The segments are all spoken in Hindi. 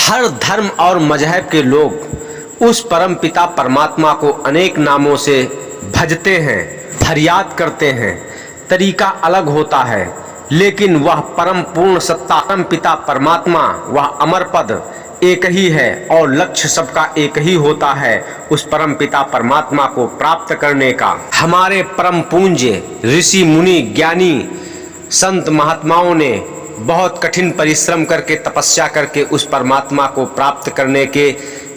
हर धर्म और मजहब के लोग उस परम पिता परमात्मा को अनेक नामों से भजते हैं, फरियाद करते हैं। तरीका अलग होता है, लेकिन वह परम पूर्ण सत्ता परम पिता परमात्मा, वह अमर पद एक ही है और लक्ष्य सबका एक ही होता है, उस परम पिता परमात्मा को प्राप्त करने का। हमारे परम पूज्य ऋषि मुनि ज्ञानी संत महात्माओं ने बहुत कठिन परिश्रम करके तपस्या करके उस परमात्मा को प्राप्त करने के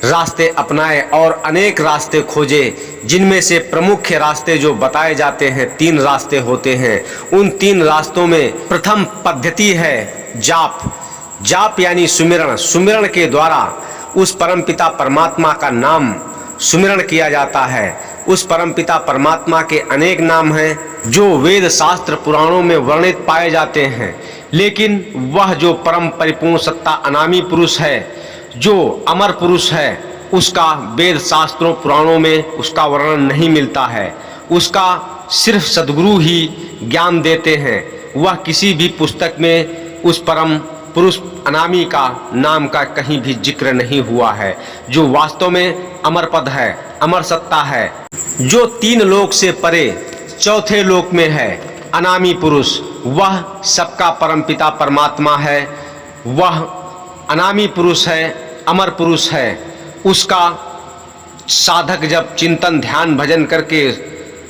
रास्ते अपनाए और अनेक रास्ते खोजे, जिनमें से प्रमुख रास्ते जो बताए जाते हैं 3 रास्ते होते हैं। उन 3 रास्तों में प्रथम पद्धति है जाप। जाप यानी सुमिरण। सुमिरण के द्वारा उस परमपिता परमात्मा का नाम सुमिरण किया जाता है। उस परमपिता परमात्मा के अनेक नाम हैं जो वेद शास्त्र पुराणों में वर्णित पाए जाते हैं, लेकिन वह जो परम परिपूर्ण सत्ता अनामी पुरुष है, जो अमर पुरुष है, उसका वेद शास्त्रों पुराणों में उसका वर्णन नहीं मिलता है। उसका सिर्फ सद्गुरु ही ज्ञान देते हैं। वह किसी भी पुस्तक में उस परम पुरुष अनामी का नाम का कहीं भी जिक्र नहीं हुआ है, जो वास्तव में अमर पद है, अमर सत्ता है, जो 3 लोक से परे चौथे लोक में है। अनामी पुरुष वह सबका परमपिता परमात्मा है। वह अनामी पुरुष है, अमर पुरुष है। उसका साधक जब चिंतन ध्यान भजन करके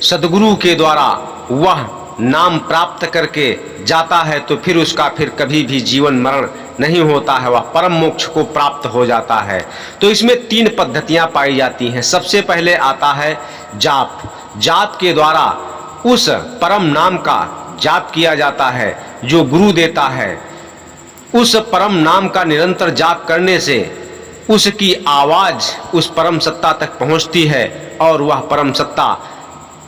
सद्गुरु के द्वारा वह नाम प्राप्त करके जाता है, तो फिर उसका फिर कभी भी जीवन मरण नहीं होता है, वह परम मोक्ष को प्राप्त हो जाता है। तो इसमें 3 पद्धतियां पाई जाती हैं। सबसे पहले आता है जाप। जाप के द्वारा उस परम नाम का जाप किया जाता है जो गुरु देता है। उस परम नाम का निरंतर जाप करने से उसकी आवाज उस परम सत्ता तक पहुंचती है और वह परम सत्ता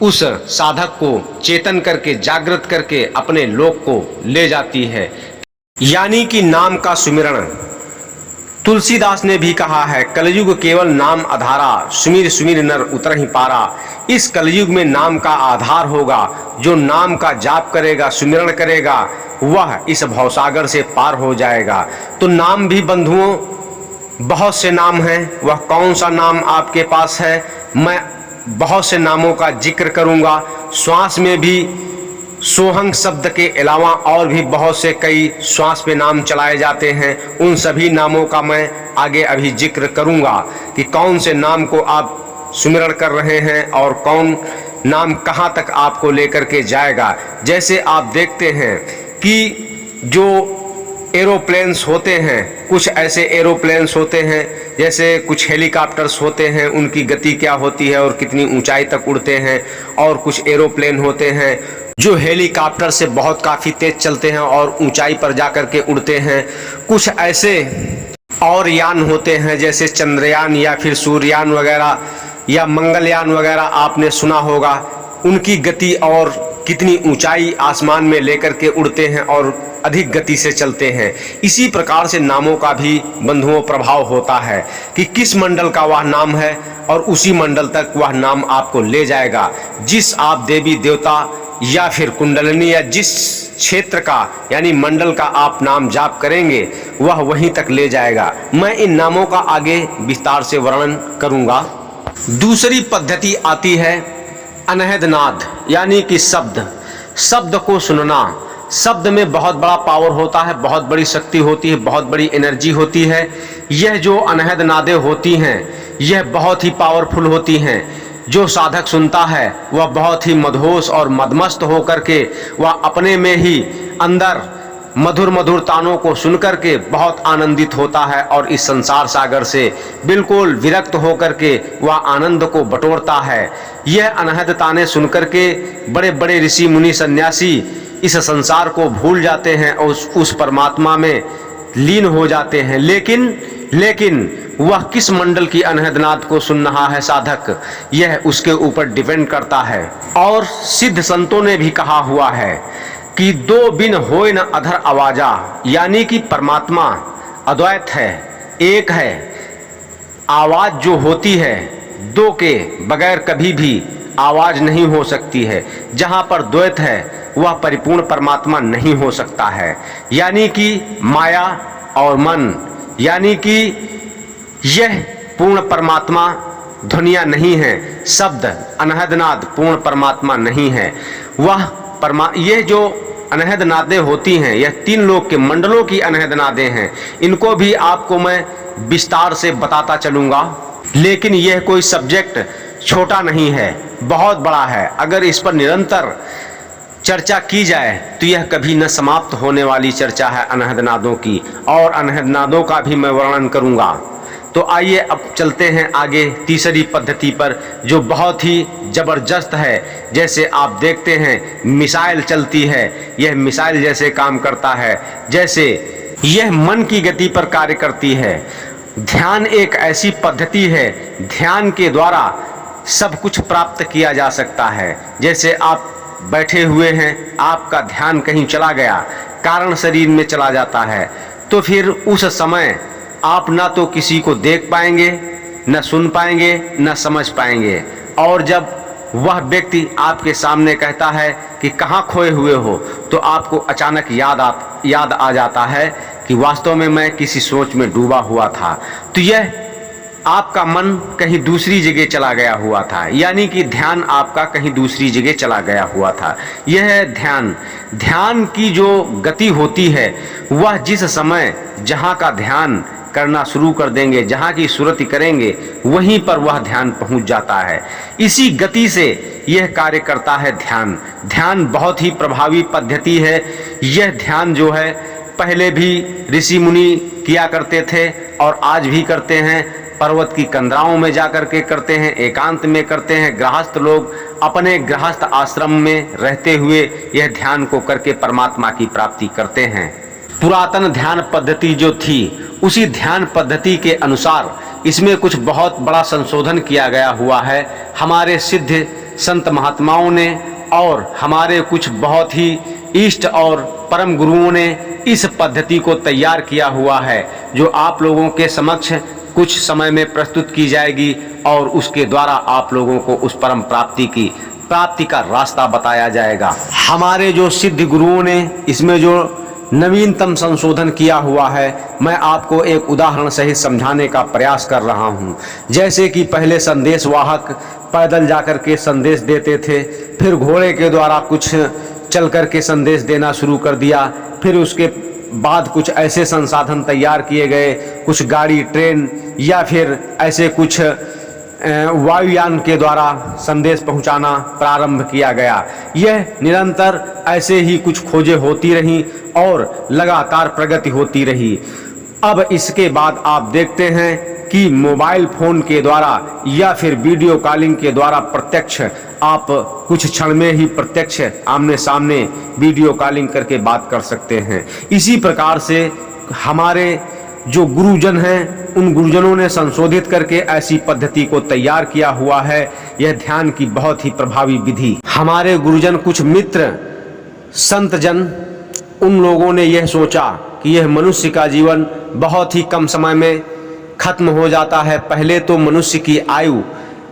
उस साधक को चेतन करके जागृत करके अपने लोक को ले जाती है। यानी कि नाम का सुमिरण। तुलसीदास ने भी कहा है, कलयुग केवल नाम आधारा, सुमिर सुमिर नर उतर ही पारा। इस कलयुग में नाम का आधार होगा। जो नाम का जाप करेगा, सुमिरण करेगा, वह इस भवसागर से पार हो जाएगा। तो नाम भी बंधुओं बहुत से नाम हैं। वह कौन सा नाम आपके पास है? मैं बहुत से नामों का जिक्र करूंगा। श्वास में भी सोहंग शब्द के अलावा और भी बहुत से कई श्वास पे नाम चलाए जाते हैं। उन सभी नामों का मैं आगे अभी जिक्र करूंगा कि कौन से नाम को आप सुमिरण कर रहे हैं और कौन नाम कहाँ तक आपको लेकर के जाएगा। जैसे आप देखते हैं कि जो एरोप्लेन्स होते हैं, कुछ ऐसे एरोप्लेन्स होते हैं, जैसे कुछ हेलीकॉप्टर्स होते हैं, उनकी गति क्या होती है और कितनी ऊंचाई तक उड़ते हैं। और कुछ एरोप्लेन होते हैं जो हेलीकॉप्टर से बहुत काफ़ी तेज चलते हैं और ऊंचाई पर जाकर के उड़ते हैं। कुछ ऐसे और यान होते हैं जैसे चंद्रयान या फिर सूर्ययान वगैरह या मंगलयान वगैरह, आपने सुना होगा। उनकी गति और कितनी ऊंचाई आसमान में लेकर के उड़ते हैं और अधिक गति से चलते हैं। इसी प्रकार से नामों का भी बंधुओं प्रभाव होता है कि किस मंडल का वह नाम है और उसी मंडल तक वह नाम आपको ले जाएगा। जिस आप देवी देवता या फिर कुंडलिनी या जिस क्षेत्र का यानी मंडल का आप नाम जाप करेंगे, वह वहीं तक ले जाएगा। मैं इन नामों का आगे विस्तार से वर्णन करूंगा। दूसरी पद्धति आती है अनहद नाद, यानी कि शब्द। शब्द को सुनना। शब्द में बहुत बड़ा पावर होता है, बहुत बड़ी शक्ति होती है, बहुत बड़ी एनर्जी होती है। यह जो अनहद नादें होती हैं, यह बहुत ही पावरफुल होती हैं। जो साधक सुनता है वह बहुत ही मदहोश और मदमस्त होकर के वह अपने में ही अंदर मधुर मधुर तानों को सुनकर के बहुत आनंदित होता है और इस संसार सागर से बिल्कुल विरक्त होकर के वह आनंद को बटोरता है। यह अनहद ताने सुनकर के बड़े बड़े ऋषि मुनि सन्यासी इस संसार को भूल जाते हैं और उस परमात्मा में लीन हो जाते हैं। लेकिन वह किस मंडल की अनहदनाद को सुन रहा है साधक, यह उसके ऊपर डिपेंड करता है। और सिद्ध संतों ने भी कहा हुआ है कि 2 बिन होय न अधर आवाजा, यानी कि परमात्मा अद्वैत है, एक है। आवाज जो होती है 2 के बगैर कभी भी आवाज नहीं हो सकती है। जहाँ पर द्वैत है वह परिपूर्ण परमात्मा नहीं हो सकता है। यानी कि माया और मन यानी कि यह पूर्ण परमात्मा ध्वनियाँ नहीं है, शब्द अनहद नाद पूर्ण परमात्मा नहीं है। यह जो अनहद नादें होती हैं यह 3 लोक के मंडलों की अनहद नादें हैं। इनको भी आपको मैं विस्तार से बताता चलूँगा, लेकिन यह कोई सब्जेक्ट छोटा नहीं है, बहुत बड़ा है। अगर इस पर निरंतर चर्चा की जाए तो यह कभी न समाप्त होने वाली चर्चा है अनहद नादों की, और अनहद नादों का भी मैं वर्णन करूँगा। तो आइए अब चलते हैं आगे तीसरी पद्धति पर, जो बहुत ही ज़बरदस्त है। जैसे आप देखते हैं मिसाइल चलती है, यह मिसाइल जैसे काम करता है, जैसे यह मन की गति पर कार्य करती है। ध्यान एक ऐसी पद्धति है, ध्यान के द्वारा सब कुछ प्राप्त किया जा सकता है। जैसे आप बैठे हुए हैं, आपका ध्यान कहीं चला गया, कारण शरीर में चला जाता है, तो फिर उस समय आप ना तो किसी को देख पाएंगे, न सुन पाएंगे, न समझ पाएंगे। और जब वह व्यक्ति आपके सामने कहता है कि कहाँ खोए हुए हो, तो आपको अचानक याद आ जाता है कि वास्तव में मैं किसी सोच में डूबा हुआ था। तो यह आपका मन कहीं दूसरी जगह चला गया हुआ था, यानी कि ध्यान आपका कहीं दूसरी जगह चला गया हुआ था। यह है ध्यान की जो गति होती है, वह जिस समय जहाँ का ध्यान करना शुरू कर देंगे, जहाँ की सुरति करेंगे, वहीं पर वह ध्यान पहुँच जाता है। इसी गति से यह कार्य करता है ध्यान बहुत ही प्रभावी पद्धति है। यह ध्यान जो है पहले भी ऋषि मुनि किया करते थे और आज भी करते हैं। पर्वत की कंदराओं में जाकर के करते हैं, एकांत में करते हैं। गृहस्थ लोग अपने गृहस्थ आश्रम में रहते हुए यह ध्यान को करके परमात्मा की प्राप्ति करते हैं। पुरातन ध्यान पद्धति जो थी, उसी ध्यान पद्धति के अनुसार इसमें कुछ बहुत बड़ा संशोधन किया गया हुआ है हमारे सिद्ध संत महात्माओं ने, और हमारे कुछ बहुत ही इष्ट और परम गुरुओं ने इस पद्धति को तैयार किया हुआ है, जो आप लोगों के समक्ष कुछ समय में प्रस्तुत की जाएगी, और उसके द्वारा आप लोगों को उस परम प्राप्ति का रास्ता बताया जाएगा। हमारे जो सिद्ध गुरुओं ने इसमें जो नवीनतम संशोधन किया हुआ है, मैं आपको एक उदाहरण सहित समझाने का प्रयास कर रहा हूँ। जैसे कि पहले संदेश वाहक पैदल जाकर के संदेश देते थे, फिर घोड़े के द्वारा कुछ चल कर के संदेश देना शुरू कर दिया, फिर उसके बाद कुछ ऐसे संसाधन तैयार किए गए, कुछ गाड़ी, ट्रेन या फिर ऐसे कुछ वायुयान के द्वारा संदेश पहुंचाना प्रारंभ किया गया। यह निरंतर ऐसे ही कुछ खोजें होती रहीं और लगातार प्रगति होती रही। अब इसके बाद आप देखते हैं कि मोबाइल फोन के द्वारा या फिर वीडियो कॉलिंग के द्वारा प्रत्यक्ष आप कुछ क्षण में ही प्रत्यक्ष आमने सामने वीडियो कॉलिंग करके बात कर सकते हैं। इसी प्रकार से हमारे जो गुरुजन हैं, उन गुरुजनों ने संशोधित करके ऐसी पद्धति को तैयार किया हुआ है। यह ध्यान की बहुत ही प्रभावी विधि। हमारे गुरुजन, कुछ मित्र, संत जन, उन लोगों ने यह सोचा कि यह मनुष्य का जीवन बहुत ही कम समय में खत्म हो जाता है। पहले तो मनुष्य की आयु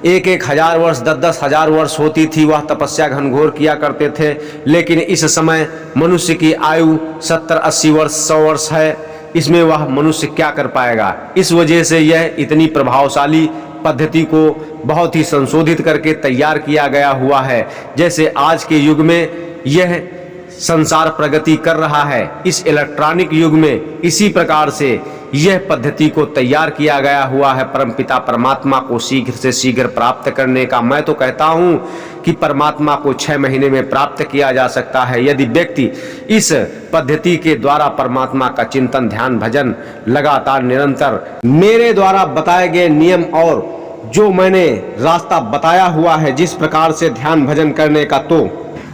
1-1 हजार वर्ष, 10-10 हजार वर्ष होती थी, वह तपस्या घनघोर किया करते थे। लेकिन इस समय मनुष्य की आयु 70-80 वर्ष, 100 वर्ष है। इसमें वह मनुष्य क्या कर पाएगा? इस वजह से यह इतनी प्रभावशाली पद्धति को बहुत ही संशोधित करके तैयार किया गया हुआ है। जैसे आज के युग में यह संसार प्रगति कर रहा है, इस इलेक्ट्रॉनिक युग में इसी प्रकार से यह पद्धति को तैयार किया गया हुआ है परमपिता परमात्मा को शीघ्र से शीघ्र प्राप्त करने का। मैं तो कहता हूं कि परमात्मा को 6 महीने में प्राप्त किया जा सकता है, यदि व्यक्ति इस पद्धति के द्वारा परमात्मा का चिंतन, ध्यान, भजन लगातार निरंतर मेरे द्वारा बताए गए नियम और जो मैंने रास्ता बताया हुआ है जिस प्रकार से ध्यान भजन करने का, तो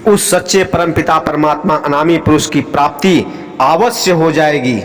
उस सच्चे परमपिता परमात्मा अनामी पुरुष की प्राप्ति अवश्य हो जाएगी।